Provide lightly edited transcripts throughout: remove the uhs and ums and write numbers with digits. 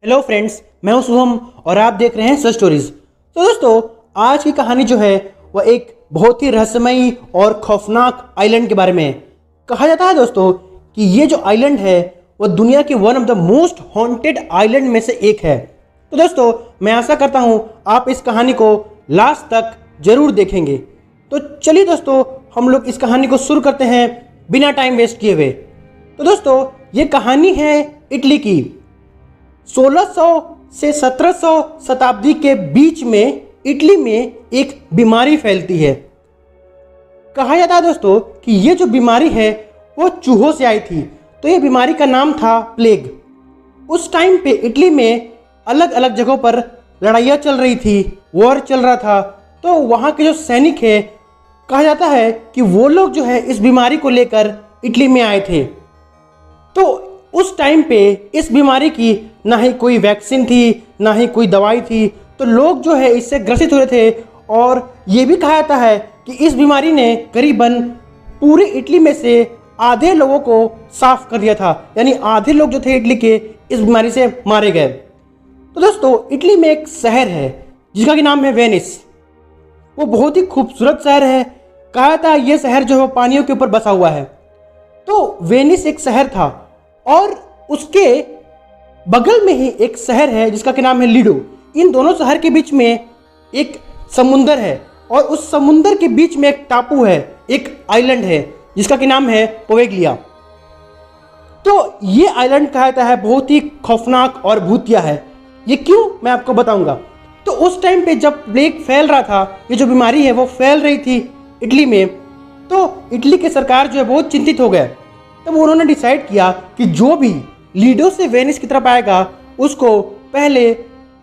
Hello friends, मैं हूं शुभम और आप देख रहे हैं सच स्टोरीज। तो दोस्तों, आज की कहानी जो है वह एक बहुत ही रहस्यमयी और खौफनाक आइलैंड के बारे में है। कहा जाता है दोस्तों कि ये जो आइलैंड है वह दुनिया की one of the most haunted island में से एक है। तो दोस्तों, मैं आशा करता हूं आप इस कहानी को लास्ट तक जरूर देखेंगे। तो चलिए दोस्तों, हम लोग इस कहानी को शुरू करते हैं बिना टाइम वेस्ट किए हुए। तो दोस्तों, ये कहानी है इटली की। 1600 से 1700 शताब्दी के बीच में इटली में एक बीमारी फैलती है। कहा जाता है दोस्तों कि ये जो बीमारी है वो चूहों से आई थी। तो ये बीमारी का नाम था प्लेग। उस टाइम पे इटली में अलग अलग जगहों पर लड़ाइयाँ चल रही थी, वॉर चल रहा था। तो वहाँ के जो सैनिक है, कहा जाता है कि वो लोग जो है इस बीमारी को लेकर इटली में आए थे। तो उस टाइम पे इस बीमारी की ना ही कोई वैक्सीन थी, ना ही कोई दवाई थी। तो लोग जो है इससे ग्रसित हो रहे थे। और ये भी कहा जाता है कि इस बीमारी ने करीबन पूरी इटली में से आधे लोगों को साफ कर दिया था, यानी आधे लोग जो थे इटली के इस बीमारी से मारे गए। तो दोस्तों, इटली में एक शहर है जिसका कि नाम है वेनिस। वो बहुत ही खूबसूरत शहर है। कहा जाता है ये शहर जो है पानियों के ऊपर बसा हुआ है। तो वेनिस एक शहर था और उसके बगल में ही एक शहर है जिसका कि नाम है लीडो। इन दोनों शहर के बीच में एक समुंदर है और उस समुंदर के बीच में एक टापू है, एक आइलैंड है जिसका कि नाम है पोवेगलिया। तो ये आइलैंड कहा जाता है बहुत ही खौफनाक और भूतिया है। ये क्यों, मैं आपको बताऊंगा। तो उस टाइम पे जब प्लेग फैल रहा था, ये जो बीमारी है वो फैल रही थी इटली में, तो इटली की सरकार जो है बहुत चिंतित हो गए। तब उन्होंने डिसाइड किया कि जो भी लीडो से वेनिस की तरफ आएगा उसको पहले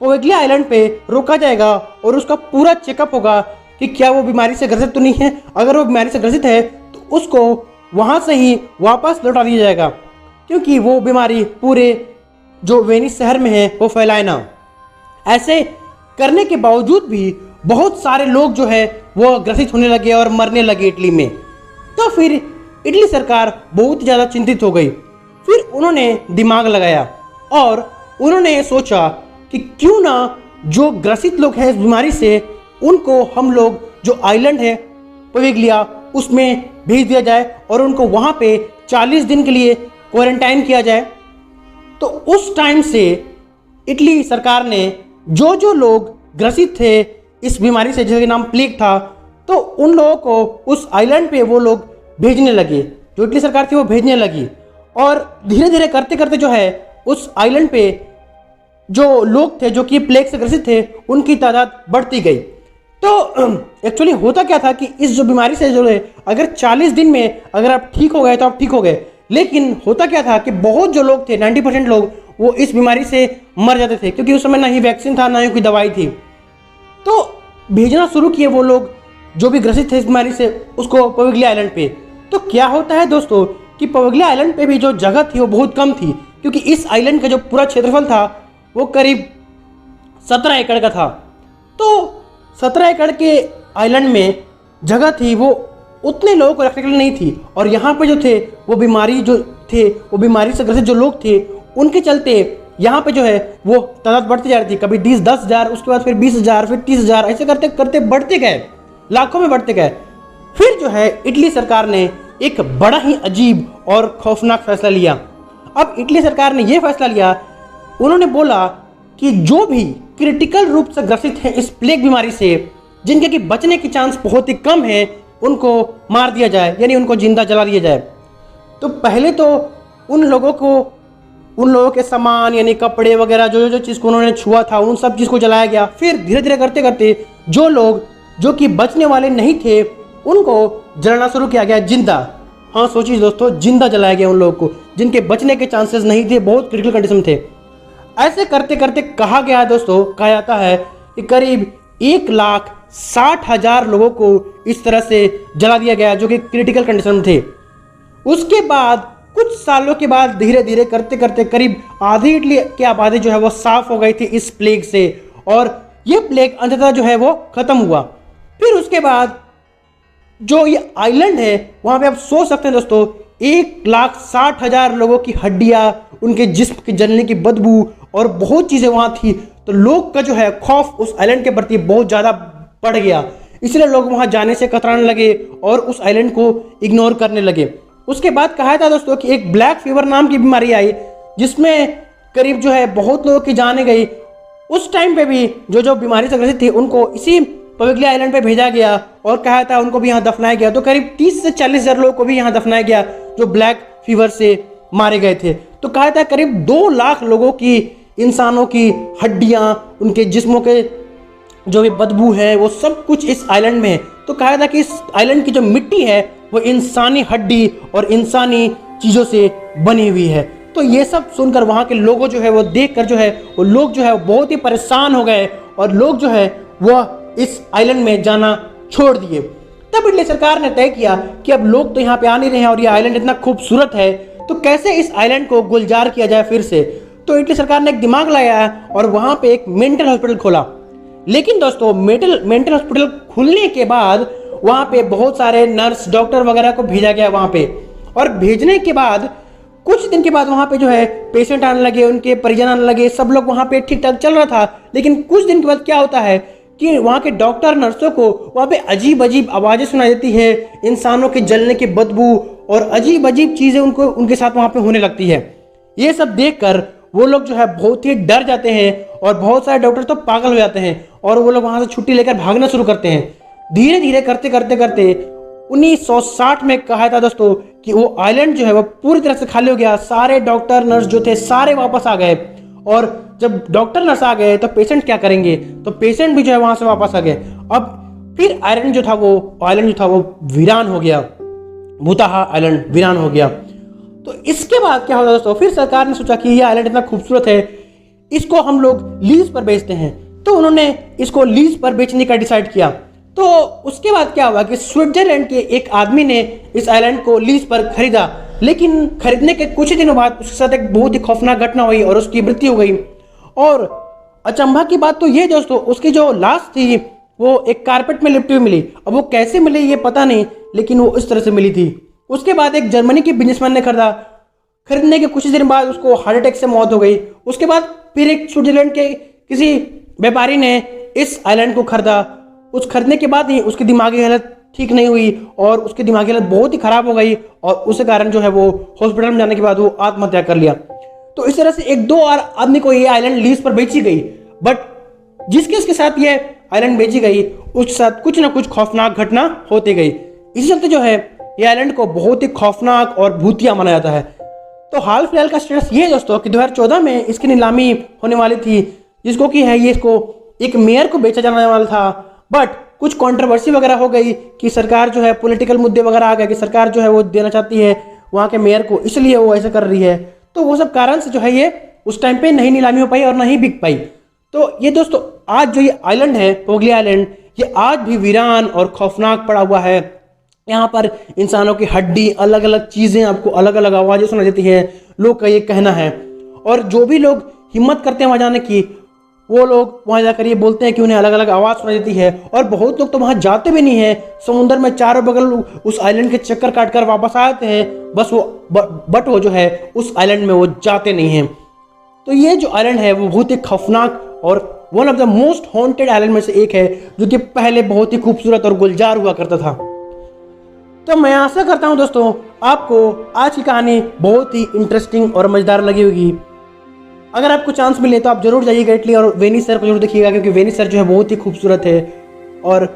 पोवेगलिया आइलैंड पे रोका जाएगा और उसका पूरा चेकअप होगा कि क्या वो बीमारी से ग्रसित तो नहीं है। अगर वो बीमारी से ग्रसित है तो उसको वहाँ से ही वापस लौटा दिया जाएगा, क्योंकि वो बीमारी पूरे जो वेनिस शहर में है वो फैलाए ना। ऐसे करने के बावजूद भी बहुत सारे लोग जो है वो ग्रसित होने लगे और मरने लगे इटली में। तो फिर इटली सरकार बहुत ही ज़्यादा चिंतित हो गई। फिर उन्होंने दिमाग लगाया और उन्होंने ये सोचा कि क्यों ना जो ग्रसित लोग हैं इस बीमारी से उनको हम लोग जो आइलैंड है पोवेगलिया उसमें भेज दिया जाए और उनको वहाँ पे 40 दिन के लिए क्वारंटाइन किया जाए। तो उस टाइम से इटली सरकार ने जो जो लोग ग्रसित थे इस बीमारी से, जिसका नाम प्लेग था, तो उन लोगों को उस आइलैंड पे वो लोग भेजने लगे। जो इटली सरकार थी वो भेजने लगी और धीरे धीरे करते करते जो है उस आइलैंड पे जो लोग थे जो कि प्लेग से ग्रसित थे उनकी तादाद बढ़ती गई। तो एक्चुअली होता क्या था कि इस जो बीमारी से जो है अगर 40 दिन में अगर आप ठीक हो गए तो आप ठीक हो गए, लेकिन होता क्या था कि बहुत जो लोग थे 90% लोग वो इस बीमारी से मर जाते थे, क्योंकि उस समय ना ही वैक्सीन था ना ही कोई दवाई थी। तो भेजना शुरू किए वो लोग जो भी ग्रसित थे इस बीमारी से उसको पोवेगलिया आइलैंड पे। तो क्या होता है दोस्तों कि पोवेगलिया आइलैंड पे भी जो जगह थी वो बहुत कम थी, क्योंकि इस आइलैंड का जो पूरा क्षेत्रफल था वो करीब 17 एकड़ का था। तो 17 एकड़ के आइलैंड में जगह थी वो उतने लोगों को रखने के लिए नहीं थी। और यहाँ पे जो थे वो बीमारी से ग्रसित जो लोग थे उनके चलते यहाँ पे जो है वो तादाद बढ़ती जा रही थी। कभी 10,000, उसके बाद फिर 20,000, फिर 30,000, ऐसे करते करते बढ़ते गए, लाखों में बढ़ते गए। फिर जो है इटली सरकार ने एक बड़ा ही अजीब और खौफनाक फैसला लिया। अब इटली सरकार ने यह फैसला लिया, उन्होंने बोला कि जो भी क्रिटिकल रूप से ग्रसित हैं इस प्लेग बीमारी से, जिनके कि बचने की चांस बहुत ही कम है, उनको मार दिया जाए, यानी उनको जिंदा जला दिया जाए। तो पहले तो उन लोगों के सामान यानी कपड़े वगैरह जो चीज़ को उन्होंने छुआ था उन सब चीज़ को जलाया गया। फिर धीरे धीरे करते करते जो लोग जो कि बचने वाले नहीं थे उनको जलाना शुरू किया गया जिंदा। हाँ, सोचिए दोस्तों, जिंदा जलाया गया उन लोगों को जिनके बचने के चांसेस नहीं थे, बहुत क्रिटिकल कंडीशन थे। ऐसे करते करते कहा गया है दोस्तों, कहा जाता है कि करीब 1,60,000 लोगों को इस तरह से जला दिया गया जो कि क्रिटिकल कंडीशन में थे। उसके बाद कुछ सालों के बाद धीरे धीरे करते करते करीब आधी इटली की आबादी जो है वो साफ हो गई थी इस प्लेग से, और ये प्लेग अंततः जो है वो खत्म हुआ। फिर उसके बाद जो ये आइलैंड है वहाँ पे आप सोच सकते हैं दोस्तों, 1,60,000 लोगों की हड्डियाँ, उनके जिस्म के जलने की बदबू और बहुत चीज़ें वहाँ थी, तो लोग का जो है खौफ उस आइलैंड के प्रति बहुत ज़्यादा बढ़ गया। इसलिए लोग वहाँ जाने से कतराने लगे और उस आइलैंड को इग्नोर करने लगे। उसके बाद कहा था दोस्तों कि एक ब्लैक फीवर नाम की बीमारी आई, जिसमें करीब जो है बहुत लोगों की जाने गई। उस टाइम पे भी जो बीमारी से ग्रसित थी उनको इसी पवेगली आइलैंड पे भेजा गया और कहा था उनको भी यहाँ दफनाया गया। तो करीब 30 से 40 हज़ार लोगों को भी यहाँ दफनाया गया जो ब्लैक फीवर से मारे गए थे। तो कहा था करीब 2 लाख लोगों की, इंसानों की हड्डियाँ, उनके जिस्मों के जो भी बदबू है वो सब कुछ इस आइलैंड में है। तो कहा था कि इस आइलैंड की जो मिट्टी है वो इंसानी हड्डी और इंसानी चीज़ों से बनी हुई है। तो ये सब सुनकर वहाँ के लोगों जो है वो देखकर जो है वो लोग जो है बहुत ही परेशान हो गए और लोग जो है वह इस आइलैंड में जाना छोड़ दिए। तब इटली सरकार ने तय किया कि अब लोग तो यहाँ पे आ नहीं रहे हैं और ये आइलैंड इतना खूबसूरत है, तो कैसे इस आइलैंड को गुलजार किया जाए फिर से। तो इटली सरकार ने एक दिमाग लगाया और वहाँ पे एक मेंटल हॉस्पिटल खोला। लेकिन दोस्तों मेंटल हॉस्पिटल खुलने के बाद वहाँ पे बहुत सारे नर्स, डॉक्टर वगैरह को भेजा गया वहाँ पे, और भेजने के बाद कुछ दिन के बाद वहाँ पे जो है पेशेंट आने लगे, उनके परिजन आने लगे, सब लोग वहाँ पे ठीक ठाक चल रहा था। लेकिन कुछ दिन के बाद क्या होता है कि वहाँ के डॉक्टर नर्सों को वहाँ पे अजीब अजीब आवाज़ें सुनाई देती है, इंसानों के जलने की बदबू और अजीब अजीब चीज़ें उनके साथ वहाँ पे होने लगती है। ये सब देखकर वो लोग जो है बहुत ही डर जाते हैं और बहुत सारे डॉक्टर तो पागल हो जाते हैं और वो लोग वहाँ से छुट्टी लेकर भागना शुरू करते हैं। धीरे धीरे करते करते करते 1960 में कहा था दोस्तों कि वो आइलैंड जो है वो पूरी तरह से खाली हो गया। सारे डॉक्टर नर्स जो थे सारे वापस आ गए, और जब डॉक्टर नर्स आ गए तो पेशेंट क्या करेंगे, तो पेशेंट भी जो है वहां से वापस आ गए। अब फिर आइलैंड जो था वो वीरान हो गया, भूताहा आइलैंड वीरान हो गया। तो इसके बाद क्या होगा दोस्तों, फिर सरकार ने सोचा कि ये आइलैंड इतना खूबसूरत है, इसको हम लोग लीज पर बेचते हैं। तो उन्होंने इसको लीज पर बेचने का डिसाइड किया। तो उसके बाद क्या हुआ कि स्विट्जरलैंड के एक आदमी ने इस आइलैंड को लीज पर खरीदा, लेकिन खरीदने के कुछ ही दिनों बाद उसके साथ एक बहुत ही खौफनाक घटना हुई और उसकी मृत्यु हो गई। और अचंभा की बात तो ये दोस्तों, उसकी जो लाश थी वो एक कारपेट में लिपटी हुई मिली। अब वो कैसे मिली ये पता नहीं, लेकिन वो इस तरह से मिली थी। उसके बाद एक जर्मनी के बिजनेसमैन ने खरीदा, खरीदने के कुछ दिन बाद उसको हार्ट अटैक से मौत हो गई। उसके बाद फिर एक स्विट्जरलैंड के किसी व्यापारी ने इस आइलैंड को खरीदा। उस खरीदने के बाद ही उसकी दिमागी हालत ठीक नहीं हुई और उसकी दिमागी हालत बहुत ही खराब हो गई, और उसके कारण जो है वो हॉस्पिटल में जाने के बाद वो आत्महत्या कर लिया। तो इस तरह से 1-2 और आदमी को ये आइलैंड लीज पर बेची गई, बट जिसके साथ ये आइलैंड बेची गई उसके साथ कुछ ना कुछ खौफनाक घटना होती गई। इसी चलते जो है ये आइलैंड को बहुत ही खौफनाक और भूतिया माना जाता है। तो हाल फिलहाल का स्टेटस ये है दोस्तों कि 2014 में इसकी नीलामी होने वाली थी, जिसको कि है ये इसको एक मेयर को बेचा जाने वाला था, बट कुछ कंट्रोवर्सी वगैरह हो गई कि सरकार जो है पॉलिटिकल मुद्दे वगैरह आ गए कि सरकार जो है वो देना चाहती है वहाँ के मेयर को, इसलिए वो ऐसा कर रही है। तो वो सब कारण से जो है ये उस टाइम पे नहीं नीलामी हो पाई और नहीं बिक पाई। तो ये दोस्तों आज जो ये आइलैंड है पवेगली आइलैंड, ये आज भी वीरान और खौफनाक पड़ा हुआ है। यहाँ पर इंसानों की हड्डी, अलग अलग चीज़ें, आपको अलग अलग आवाज़ें सुनाई देती हैं, लोग का ये कहना है। और जो भी लोग हिम्मत करते हैं वहाँ जाने की, वो लोग वहाँ जाकर ये बोलते हैं कि उन्हें अलग अलग आवाज़ सुनाई देती है। और बहुत लोग तो वहाँ जाते भी नहीं हैं, समुद्र में चारों बगल उस आइलैंड के चक्कर काट कर वापस आते हैं बस वो, बट वो जो है उस आइलैंड में वो जाते नहीं हैं। तो ये जो आइलैंड है वो बहुत ही खौफनाक और one of the most haunted island में से एक है, जो कि पहले बहुत ही खूबसूरत और गुलजार हुआ करता था। तो मैं आशा करता हूँ दोस्तों आपको आज की कहानी बहुत ही इंटरेस्टिंग और मज़ेदार लगी होगी। अगर आपको चांस मिले तो आप जरूर जाइएगा इटली और वेनिस शहर को जरूर देखिएगा, क्योंकि वेनिस शहर जो है बहुत ही खूबसूरत है। और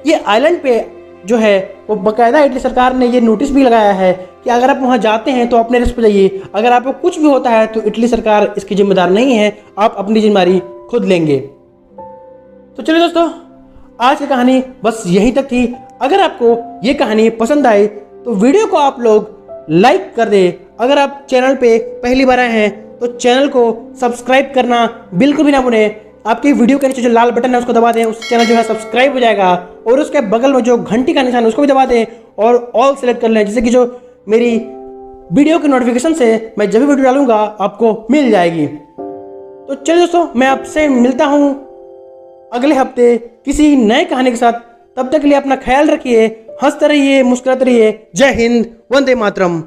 ये आइलैंड पे जो है वो बाकायदा इटली सरकार ने ये नोटिस भी लगाया है कि अगर आप वहाँ जाते हैं तो अपने रिस्क पे जाइए, अगर आपको कुछ भी होता है तो इटली सरकार इसकी जिम्मेदार नहीं है, आप अपनी जिम्मेदारी खुद लेंगे। तो चलिए दोस्तों आज की कहानी बस यहीं तक थी। अगर आपको ये कहानी पसंद आए तो वीडियो को आप लोग लाइक कर दें। अगर आप चैनल पे पहली बार आए हैं तो चैनल को सब्सक्राइब करना बिल्कुल भी ना भूलें। आपके वीडियो के नीचे जो लाल बटन है उसको दबा दें, उससे चैनल जो है सब्सक्राइब हो जाएगा। और उसके बगल में जो घंटी का निशान है उसको भी दबा दें और ऑल सेलेक्ट कर लें, जिससे कि जो मेरी वीडियो की नोटिफिकेशन से मैं जब भी वीडियो डालूंगा आपको मिल जाएगी। तो चलिए दोस्तों मैं आपसे मिलता हूँ अगले हफ्ते किसी नए कहानी के साथ। तब तक के लिए अपना ख्याल रखिए, हंसते रहिए, मुस्कुराते रहिए। जय हिंद, वंदे मातरम।